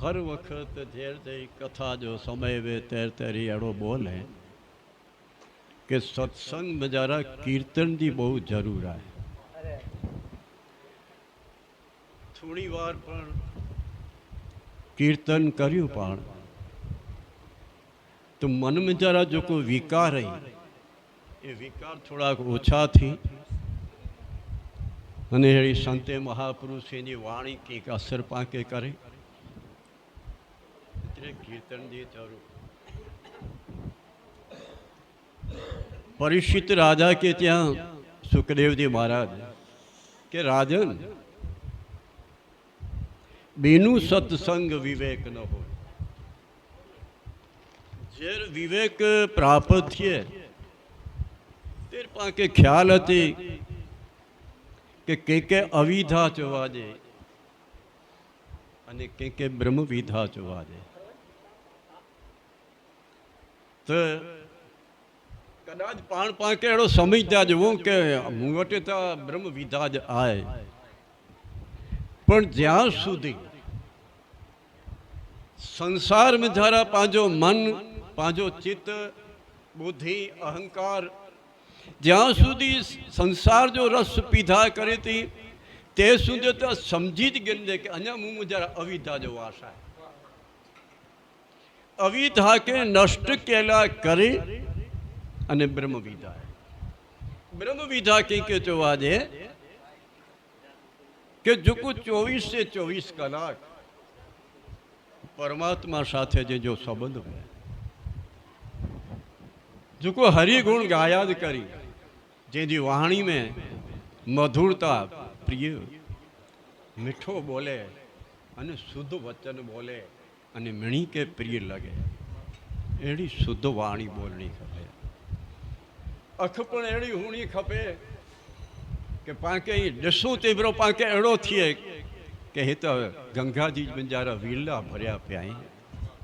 हर वक्त धेर दे कथा जो समय वे तेर तेरी अड़ो बोले कि सत्संग में जरा कीर्तन की बहुत जरूर है। थोड़ी वार पण कीर्तन कर्यु पण तो मन में जरा जो कोई विकार है ये विकार थोड़ा ओछा थी અને એ સંતે મહાપુરુષની વાણી કંઈક અસર પાકે કરે એટલે કીર્તનની જરૂર। પરીક્ષિત રાજા કે ત્યાં સુખદેવજી મહારાજ કે રાજન બેનું સત્સંગ વિવેક ન હોય જે વિવેક પ્રાપ્ત થયે તે પાકે ખ્યાલ હતી કે કે અવિધા જોવા દે અને કે બ્રહ્મ વિધા જોવા દે તો કદાચ પાણ પાંકે એડો સમજતા જવું કે હું વટે તો બ્રહ્મ વિધા જ આય પણ જ્યાં સુધી સંસાર में जरा पांजो मन पांजो चित्त बुद्धि अहंकार જ્યાં સુધી સંસાર જો રસ પીધા કરે તે સુધી તો સમજી જ ગઈ કે અહીંયા હું જરા અવિધા જો આશા અવિધા કે નષ્ટ કેલા કરે અને બ્રહ્મ વિધા કે જોવા દે કે જો કોઈ 24 से 24 કલાક પરમાત્મા સાથે જો સંબંધ હોય जो को हरि गुण गाया करी जी वाणी में मधुरता प्रिय मीठो बोले अने शुद्ध वचन बोले अने मणी के प्रिय लगे एड़ी शुद्ध वाणी बोलनी खपे अख पण एड़ी होनी खपे के पाके डसो तेबरो पाके एड़ो थिए के हे तो गंगा जी बंजारा वीला भरया प्याई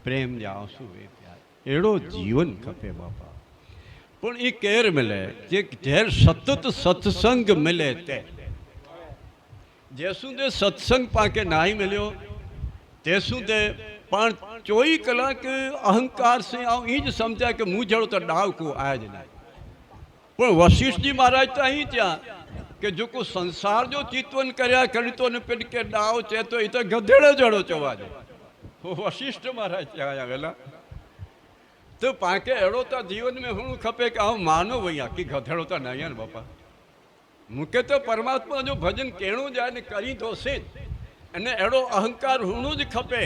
प्रेम जा आंसू वे प्याई एड़ो जीवन खपे बापा पण ये केर मिले जे ढेर सतत सत्संग मिले ते जैसू दे सत्संग पाके नाई मिलो तेसू दे पण 24 कलाक अहंकार से आऊं ई ज समझा कि मुँह जड़ो तो डाव को आज नहीं पण वशिष्ठ जी महाराज तो अहीं त्या कि जो को संसार जो चितवन कर्या करी तो ने पेट के डाव चे तो ये तो गधेड़े जड़ो चवा दे वशिष्ठ महाराज त्या आया वेला तो पाके एड़ो तो जीवन में हूँ खपे कि आऊँ मानो भैया कि गधेड़ो तो नहीं है बापा मुके तो परमात्मा जो भजन केणु जाए ने करी दो से एड़ो अहंकार हूँ ज खपे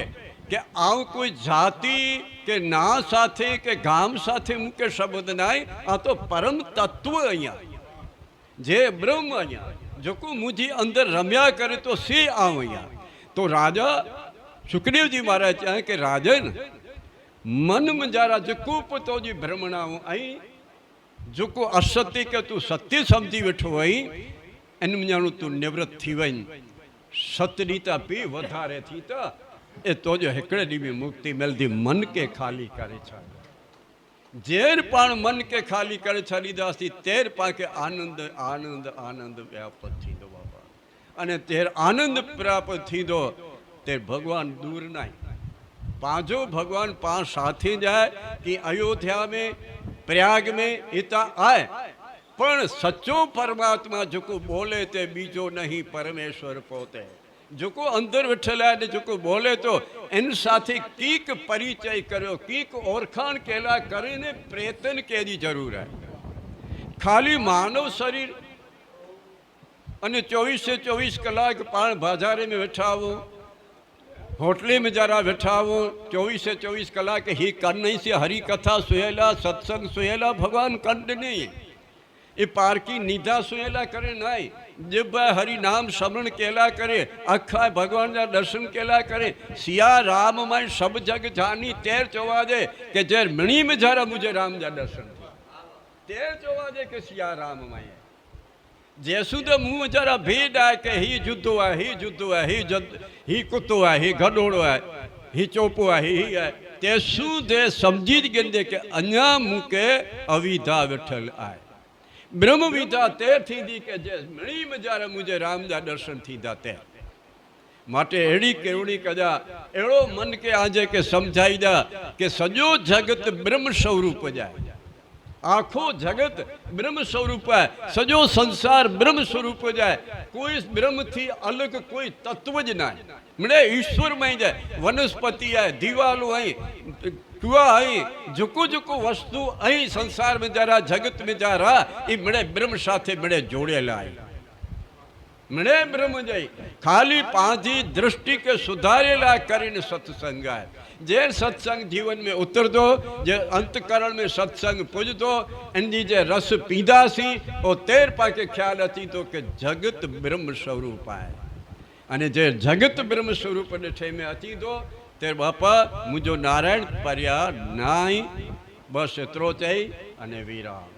कि आऊँ कोई जाति के ना साथे के गाम साथे मुके शब्द नाई आ तो परम तत्व अहिया जे ब्रह्म अहिया जो को मुझी अंदर रम्या करे तो से आऊँ अहिया तो राजा सुखदेव जी महाराज चाहे कि राजन मन में जरा जको पतो जी भ्रमणा आई जो असत्य के तू सत्य समझी वेठो आई इन जाणू तू निवृत्त थी वही सत्य रीता पी वधारे थी तो जो हिकड़े डी में मुक्ति मिलती मन के खाली करे छा जेर पाण मन के खाली करे छालीदासी तेर पाके आनंद आनंद आनंद व्यापक थी दो बाबा अने तेर आनंद प्राप्त थी दो तेर भगवान दूर नहीं पांचों भगवान पांच साथी जाए कि अयोध्या में प्रयाग में इता आए पण सच्चो परमात्मा जो को बोले ते बीजो नहीं परमेश्वर पोते जो को अंदर बैठेला है जो को बोले तो इन साथी कीक परिचय करो कीक ओरखाण केला करे ने प्रयत्न केरी जरूर है खाली मानव शरीर अने 24 से 24 कलाक पाण बाजारे में बैठा हो होटले में जरा बैठा हो 24 से 24 कलाक ही कर नहीं से हरी कथा सुहेला सत्संग सुहेला भगवान कंड नहीं ये पार की निधा सुहेला करे नहीं जब हरि नाम स्मरण केला करे अखा भगवान जा दर्शन केला करे सिया राम माय सब जग जानी तेर चवा दे के जेर मणि में जरा मुझे राम जा दर्शन तेर चवा दे के सिया राम माय जैसू तो मुँह जरा भेद है कि ही जुद्धो है ही जुद्धो है ही कुत्तो है ही गडोड़ो है ही चोपो है ही है तेसू दे समझी गंदे के अन्या मुके अविधा विठल आए ब्रह्म विधा ते थी दी के जे मणि में जरा मुझे राम जा दर्शन थी दाते માટે એડી કેવડી કજા એड़ो मन के आजे के समझाई दा के सजो जगत ब्रह्म स्वरूप जाए, आखो जगत ब्रह्म स्वरूप है, सजो संसार ब्रह्म स्वरूप जाए, कोई ब्रह्म थी अलग कोई तत्व ज ना मणे ईश्वर में जाए। वनस्पति है, दीवालो है, कुआ है, जुको जुको वस्तु अही संसार में जा रहा, जगत में जा रहा, ये मणे ब्रह्म साथे मणे जोड़ेला है। मणे ब्रह्म जय खाली पांची दृष्टि के सुधारेला करीने सत्संग है। जे सत्संग जीवन में उतरदो, जे अंतकरण में सत्संग पुजदो, इनकी जे रस पीधासी और तेर पाके ख्याल अची तो के जगत ब्रह्म स्वरूप है। अने जे जगत ब्रह्म स्वरूप ॾिठे में अची दो तेर बापा मुझो नारायण पर्या नाई, बस एतिरो चई अने विराम।